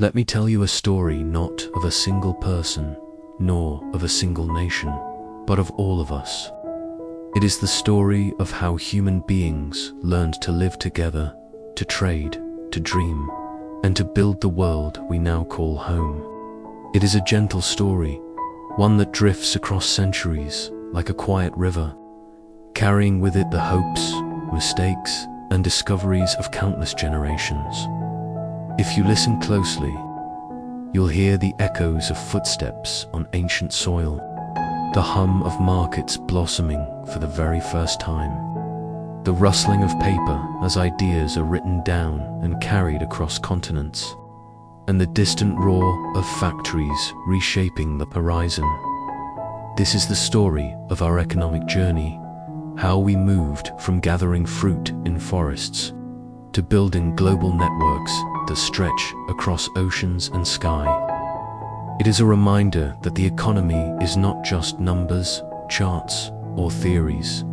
Let me tell you a story not of a single person, nor of a single nation, but of all of us. It is the story of how human beings learned to live together, to trade, to dream, and to build the world we now call home. It is a gentle story, one that drifts across centuries like a quiet river, carrying with it the hopes, mistakes, and discoveries of countless generations. If you listen closely, you'll hear the echoes of footsteps on ancient soil, the hum of markets blossoming for the very first time, the rustling of paper as ideas are written down and carried across continents, and the distant roar of factories reshaping the horizon. This is the story of our economic journey, how we moved from gathering fruit in forests to building global networks that stretch across oceans and sky. It is a reminder that the economy is not just numbers, charts, or theories.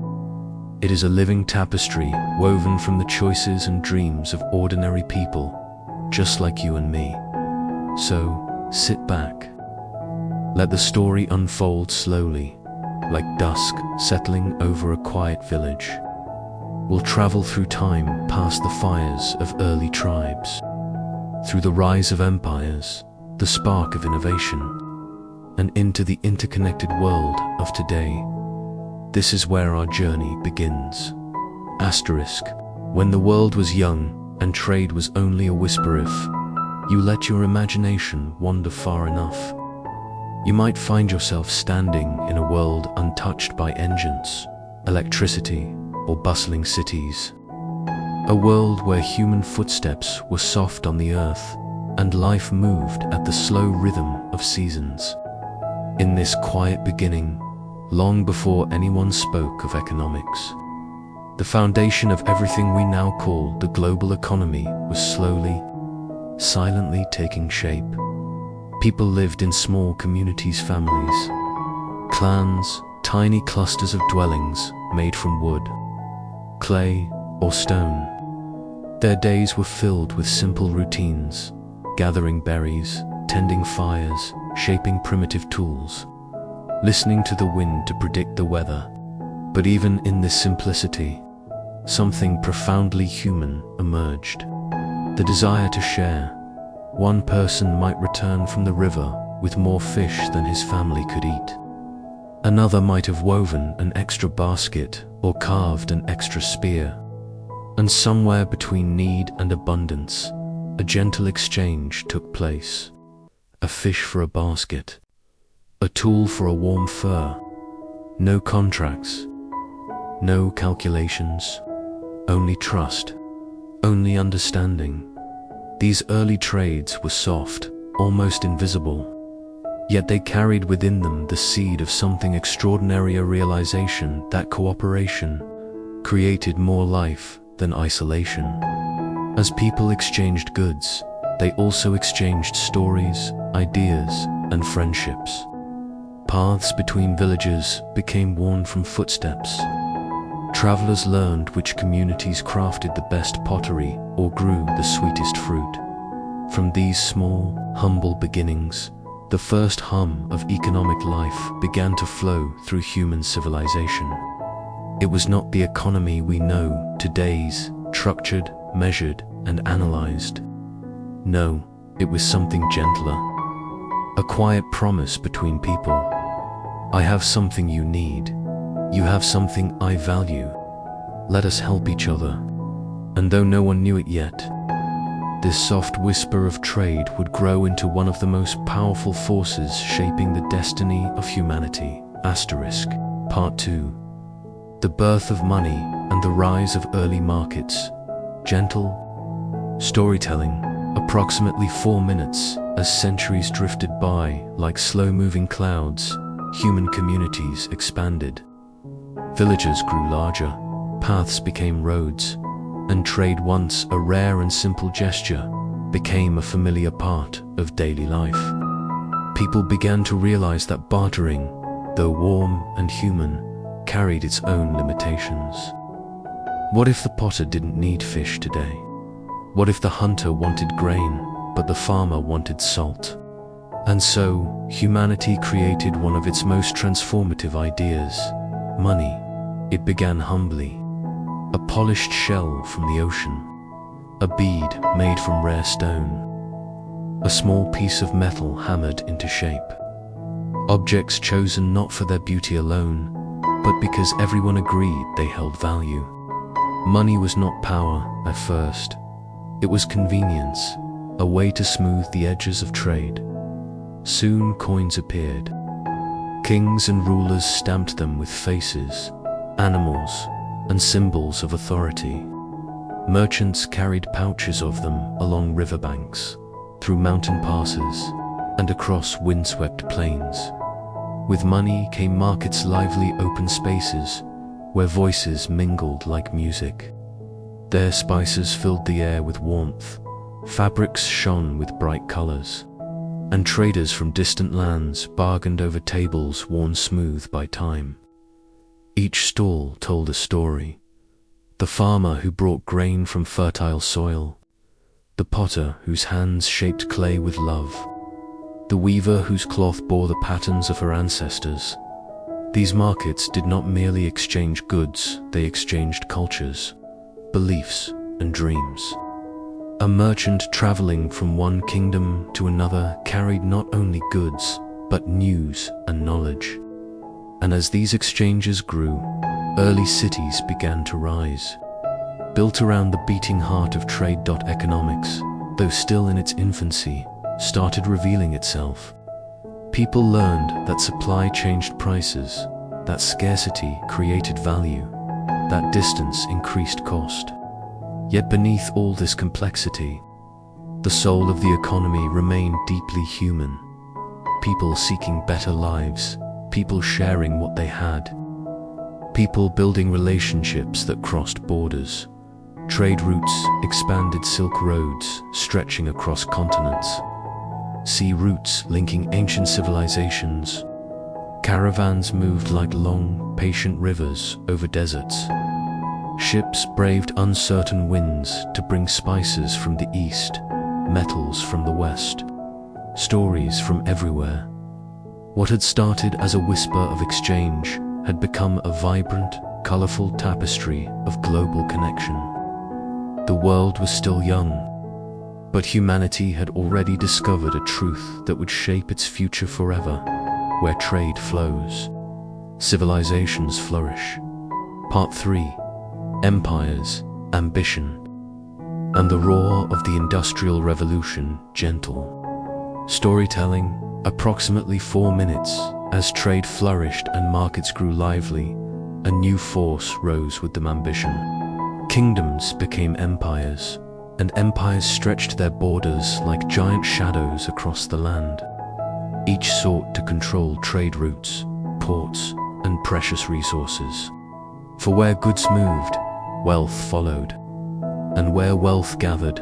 It is a living tapestry woven from the choices and dreams of ordinary people, just like you and me. So, sit back. Let the story unfold slowly, like dusk settling over a quiet village. We'll travel through time past the fires of early tribes, through the rise of empires, the spark of innovation, and into the interconnected world of today. This is where our journey begins. Asterisk. When the world was young and trade was only a whisper, if you let your imagination wander far enough, you might find yourself standing in a world untouched by engines, electricity, or bustling cities. A world where human footsteps were soft on the earth and life moved at the slow rhythm of seasons. In this quiet beginning, long before anyone spoke of economics, the foundation of everything we now call the global economy was slowly, silently taking shape. People lived in small communities, families, clans, tiny clusters of dwellings made from wood, clay, or stone. Their days were filled with simple routines, gathering berries, tending fires, shaping primitive tools, listening to the wind to predict the weather. But even in this simplicity, something profoundly human emerged. The desire to share. One person might return from the river with more fish than his family could eat. Another might have woven an extra basket or carved an extra spear. And somewhere between need and abundance, a gentle exchange took place. A fish for a basket, a tool for a warm fur. No contracts, no calculations, only trust, only understanding. These early trades were soft, almost invisible, yet they carried within them the seed of something extraordinary, a realization that cooperation created more life than isolation. As people exchanged goods, they also exchanged stories, ideas, and friendships. Paths between villages became worn from footsteps. Travelers learned which communities crafted the best pottery or grew the sweetest fruit. From these small, humble beginnings, the first hum of economic life began to flow through human civilization. It was not the economy we know today's, structured, measured, and analyzed. No, it was something gentler. A quiet promise between people. I have something you need. You have something I value. Let us help each other. And though no one knew it yet, this soft whisper of trade would grow into one of the most powerful forces shaping the destiny of humanity. Asterisk. Part 2. The birth of money and the rise of early markets. Gentle storytelling, approximately 4 minutes, as centuries drifted by like slow-moving clouds, human communities expanded. Villages grew larger, paths became roads, and trade, once a rare and simple gesture, became a familiar part of daily life. People began to realize that bartering, though warm and human, carried its own limitations. What if the potter didn't need fish today? What if the hunter wanted grain, but the farmer wanted salt. And so, humanity created one of its most transformative ideas: money. It began humbly. A polished shell from the ocean. A bead made from rare stone. A small piece of metal hammered into shape. Objects chosen not for their beauty alone, but because everyone agreed they held value. Money was not power at first. It was convenience, a way to smooth the edges of trade. Soon coins appeared. Kings and rulers stamped them with faces, animals, and symbols of authority. Merchants carried pouches of them along riverbanks, through mountain passes, and across windswept plains. With money came markets' lively open spaces, where voices mingled like music. Their spices filled the air with warmth, fabrics shone with bright colors, and traders from distant lands bargained over tables worn smooth by time. Each stall told a story. The farmer who brought grain from fertile soil, the potter whose hands shaped clay with love, the weaver whose cloth bore the patterns of her ancestors. These markets did not merely exchange goods, they exchanged cultures, beliefs, and dreams. A merchant traveling from one kingdom to another carried not only goods, but news and knowledge. And as these exchanges grew, early cities began to rise. Built around the beating heart of trade. Economics, though still in its infancy, started revealing itself. People learned that supply changed prices, that scarcity created value, that distance increased cost. Yet beneath all this complexity, the soul of the economy remained deeply human. People seeking better lives, people sharing what they had, people building relationships that crossed borders. Trade routes expanded silk roads stretching across continents. Sea routes linking ancient civilizations. Caravans moved like long, patient rivers over deserts. Ships braved uncertain winds to bring spices from the east, metals from the west, stories from everywhere. What had started as a whisper of exchange had become a vibrant, colorful tapestry of global connection. The world was still young, but humanity had already discovered a truth that would shape its future forever. Where trade flows, civilizations flourish. Part 3. Empires, Ambition, and the Roar of the Industrial Revolution, Gentle. Storytelling, approximately 4 minutes. As trade flourished and markets grew lively, a new force rose with them: ambition. Kingdoms became empires, and empires stretched their borders like giant shadows across the land. Each sought to control trade routes, ports, and precious resources. For where goods moved, wealth followed. And where wealth gathered,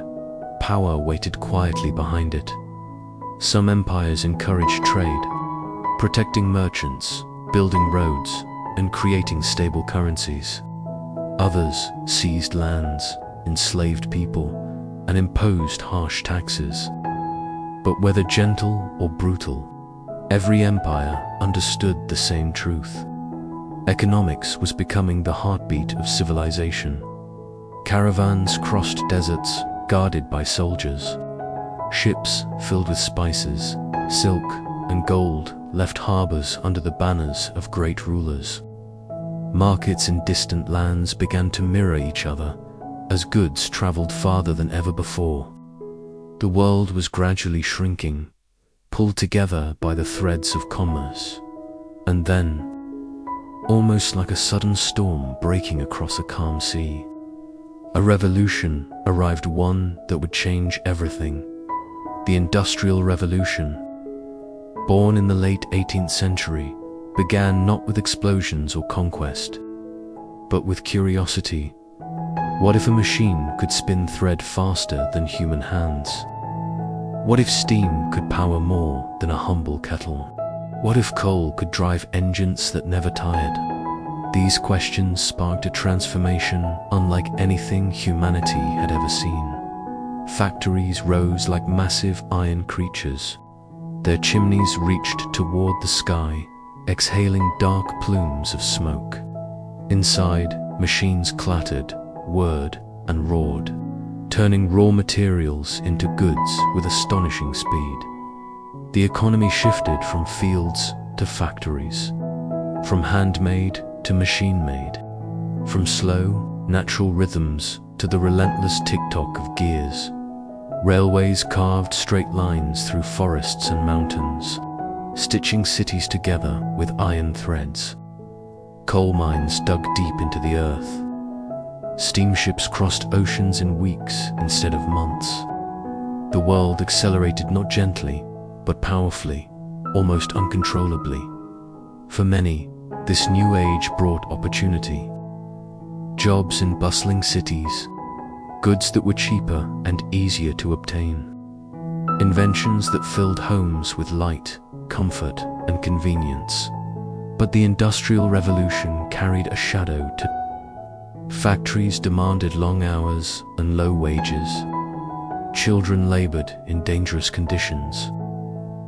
power waited quietly behind it. Some empires encouraged trade, protecting merchants, building roads, and creating stable currencies. Others seized lands, enslaved people, and imposed harsh taxes. But whether gentle or brutal, every empire understood the same truth. Economics was becoming the heartbeat of civilization. Caravans crossed deserts, guarded by soldiers. Ships filled with spices, silk, and gold left harbors under the banners of great rulers. Markets in distant lands began to mirror each other as goods traveled farther than ever before. The world was gradually shrinking, pulled together by the threads of commerce. And then, almost like a sudden storm breaking across a calm sea, a revolution arrived, one that would change everything. The Industrial Revolution, born in the late 18th century, began not with explosions or conquest, but with curiosity. What if a machine could spin thread faster than human hands? What if steam could power more than a humble kettle? What if coal could drive engines that never tired? These questions sparked a transformation unlike anything humanity had ever seen. factories rose like massive iron creatures. Their chimneys reached toward the sky, exhaling dark plumes of smoke. Inside, machines clattered, whirred, and roared, turning raw materials into goods with astonishing speed. The economy shifted from fields to factories, from handmade to machine-made, from slow, natural rhythms to the relentless tick-tock of gears. Railways carved straight lines through forests and mountains, stitching cities together with iron threads. Coal mines dug deep into the earth. Steamships crossed oceans in weeks instead of months. The world accelerated not gently, but powerfully, almost uncontrollably. For many, this new age brought opportunity. Jobs in bustling cities, goods that were cheaper and easier to obtain. Inventions that filled homes with light, comfort, and convenience. But the Industrial Revolution carried a shadow too. Factories demanded long hours and low wages. Children labored in dangerous conditions.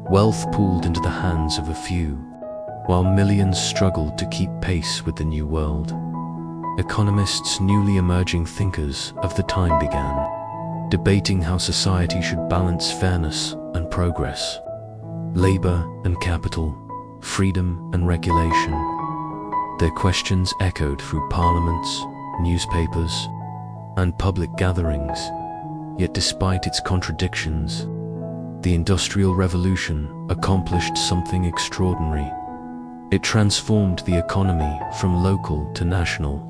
Wealth pooled into the hands of a few, while millions struggled to keep pace with the new world. Economists, newly emerging thinkers of the time, began debating how society should balance fairness and progress, labor and capital, freedom and regulation. Their questions echoed through parliaments, newspapers, and public gatherings. Yet despite its contradictions, the Industrial Revolution accomplished something extraordinary. It transformed the economy from local to national,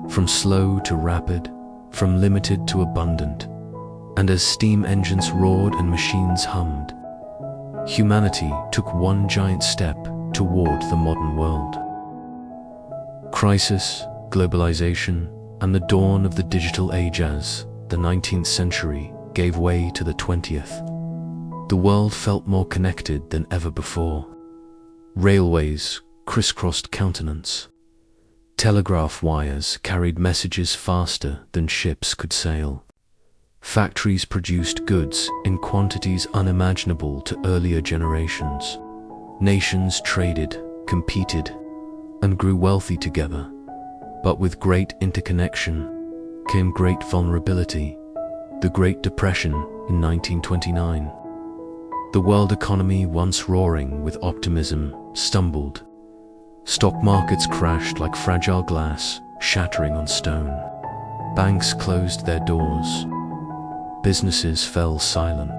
from slow to rapid, from limited to abundant. And as steam engines roared and machines hummed, humanity took one giant step toward the modern world. Crisis, globalization, and the dawn of the digital age as the 19th century gave way to the 20th. The world felt more connected than ever before. Railways crisscrossed continents. Telegraph wires carried messages faster than ships could sail. Factories produced goods in quantities unimaginable to earlier generations. Nations traded, competed, and grew wealthy together. But with great interconnection came great vulnerability. The Great Depression in 1929. The world economy, once roaring with optimism, stumbled. Stock markets crashed like fragile glass, shattering on stone. Banks closed their doors. Businesses fell silent.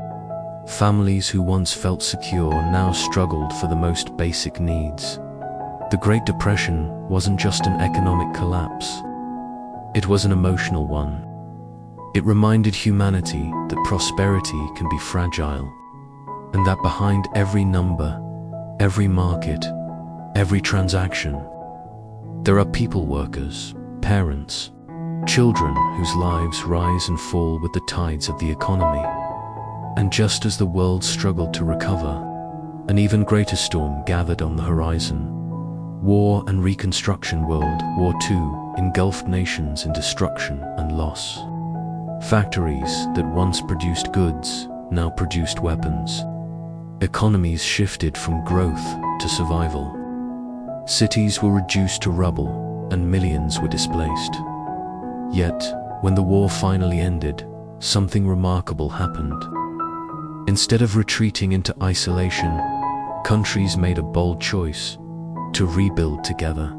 Families who once felt secure now struggled for the most basic needs. The Great Depression wasn't just an economic collapse. It was an emotional one. It reminded humanity that prosperity can be fragile, and that behind every number, every market, every transaction, there are people workers, parents, children whose lives rise and fall with the tides of the economy. And just as the world struggled to recover, an even greater storm gathered on the horizon. War and Reconstruction. World War II engulfed nations in destruction and loss. Factories that once produced goods now produced weapons. Economies shifted from growth to survival. Cities were reduced to rubble and millions were displaced. Yet, when the war finally ended, something remarkable happened. Instead of retreating into isolation, countries made a bold choice to rebuild together.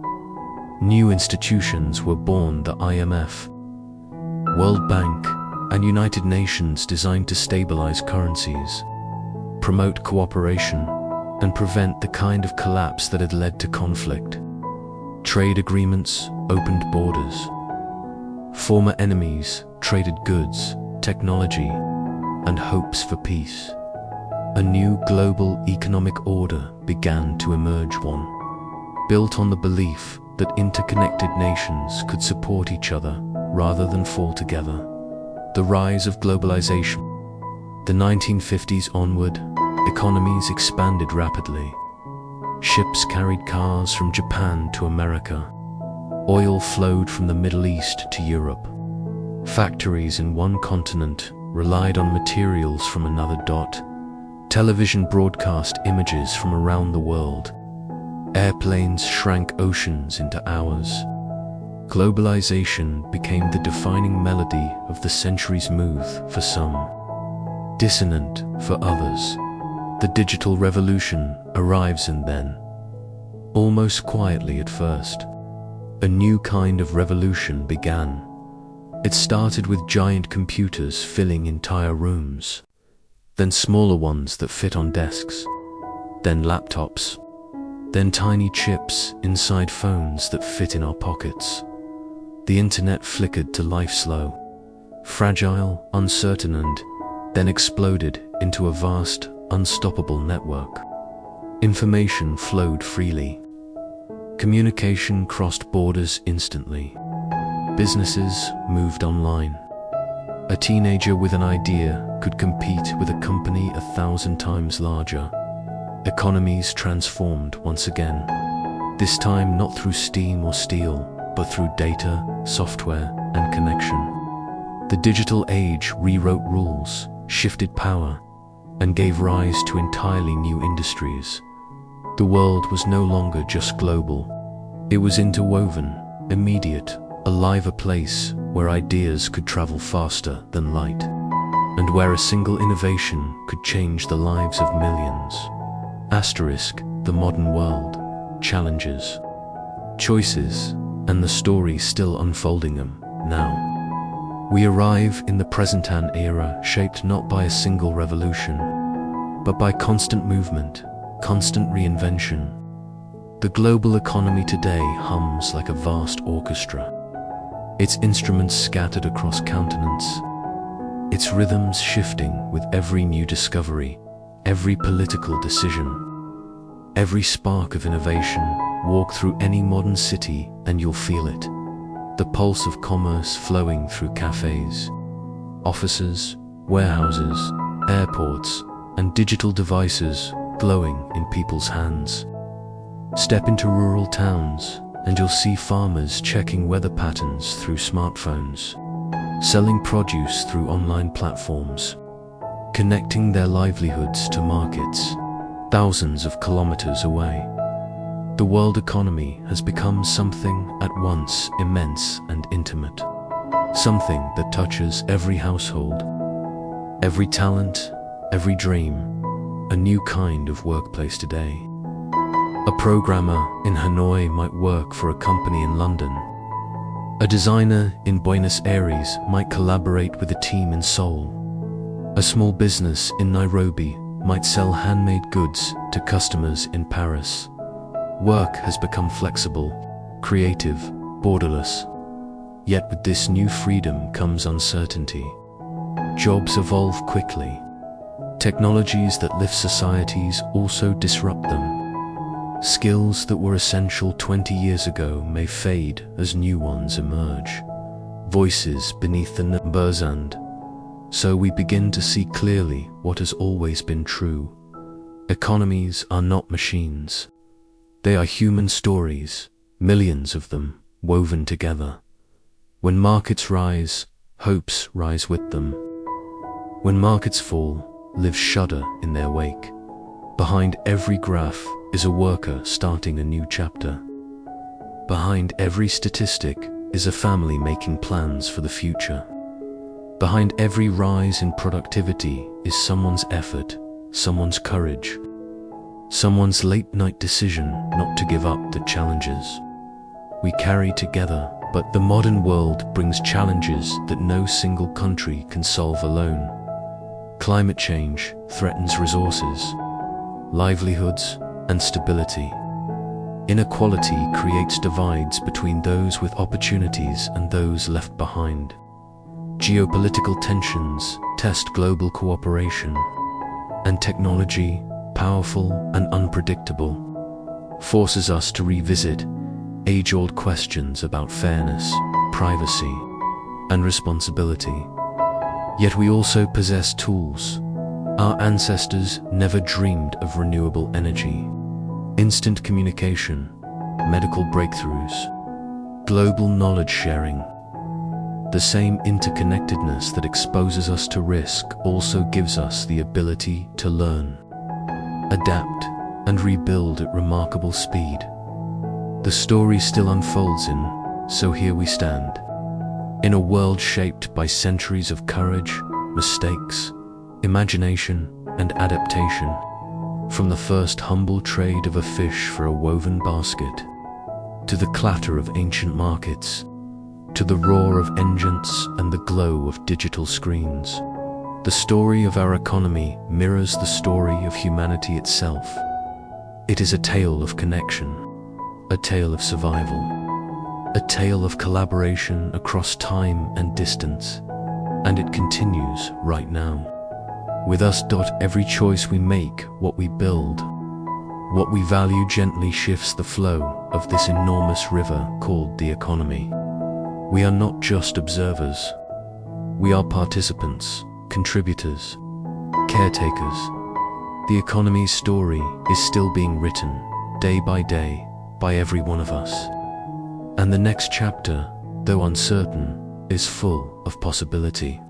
New institutions were born: the IMF, World Bank, and United Nations, designed to stabilize currencies, promote cooperation, and prevent the kind of collapse that had led to conflict. Trade agreements opened borders. Former enemies traded goods, technology, and hopes for peace. A new global economic order began to emerge, one built on the belief that interconnected nations could support each other rather than fall together. The rise of globalization. The 1950s onward, economies expanded rapidly. Ships carried cars from Japan to America. Oil flowed from the Middle East to Europe. Factories in one continent relied on materials from another dot. Television broadcast images from around the world. Airplanes shrank oceans into hours. Globalization became the defining melody of the century's move for some, dissonant for others. The digital revolution arrives, and then, almost quietly at first, a new kind of revolution began. It started with giant computers filling entire rooms, then smaller ones that fit on desks, then laptops, then tiny chips inside phones that fit in our pockets. The internet flickered to life slow, fragile, uncertain, and then exploded into a vast, unstoppable network. Information flowed freely. Communication crossed borders instantly. Businesses moved online. A teenager with an idea could compete with a company 1,000 times larger. Economies transformed once again, this time not through steam or steel, but through data, software, and connection. The digital age rewrote rules, shifted power, and gave rise to entirely new industries. The world was no longer just global. It was interwoven, immediate, alive, a place where ideas could travel faster than light, and where a single innovation could change the lives of millions. Asterisk, the modern world, challenges, choices, and the story still unfolding them now. We arrive in the present-an era shaped not by a single revolution, but by constant movement, constant reinvention. The global economy today hums like a vast orchestra, its instruments scattered across continents, its rhythms shifting with every new discovery, every political decision, every spark of innovation. Walk through any modern city and you'll feel it. The pulse of commerce flowing through cafes, offices, warehouses, airports, and digital devices glowing in people's hands. Step into rural towns and you'll see farmers checking weather patterns through smartphones, selling produce through online platforms, connecting their livelihoods to markets thousands of kilometers away. The world economy has become something at once immense and intimate, something that touches every household, every talent, every dream, a new kind of workplace today. A programmer in Hanoi might work for a company in London. A designer in Buenos Aires might collaborate with a team in Seoul. A small business in Nairobi might sell handmade goods to customers in Paris. Work has become flexible, creative, borderless. Yet with this new freedom comes uncertainty. Jobs evolve quickly. Technologies that lift societies also disrupt them. Skills that were essential 20 years ago may fade as new ones emerge. Voices beneath the numbers, and so we begin to see clearly what has always been true. Economies are not machines. They are human stories, millions of them, woven together. When markets rise, hopes rise with them. When markets fall, lives shudder in their wake. Behind every graph is a worker starting a new chapter. Behind every statistic is a family making plans for the future. Behind every rise in productivity is someone's effort, someone's courage, someone's late-night decision not to give up the challenges we carry together. But the modern world brings challenges that no single country can solve alone. Climate change threatens resources, livelihoods, and stability. Inequality creates divides between those with opportunities and those left behind. Geopolitical tensions test global cooperation, and technology, powerful and unpredictable, forces us to revisit age-old questions about fairness, privacy, and responsibility. Yet we also possess tools. Our ancestors never dreamed of renewable energy, instant communication, medical breakthroughs, global knowledge sharing. The same interconnectedness that exposes us to risk also gives us the ability to learn, adapt, and rebuild at remarkable speed. The story still unfolds so here we stand, in a world shaped by centuries of courage, mistakes, imagination, and adaptation. From the first humble trade of a fish for a woven basket, to the clatter of ancient markets, to the roar of engines and the glow of digital screens, the story of our economy mirrors the story of humanity itself. It is a tale of connection, a tale of survival, a tale of collaboration across time and distance, and it continues right now. With us. Every choice we make, what we build, what we value gently shifts the flow of this enormous river called the economy. We are not just observers. We are participants, contributors, caretakers. The economy's story is still being written, day by day, by every one of us. And the next chapter, though uncertain, is full of possibility.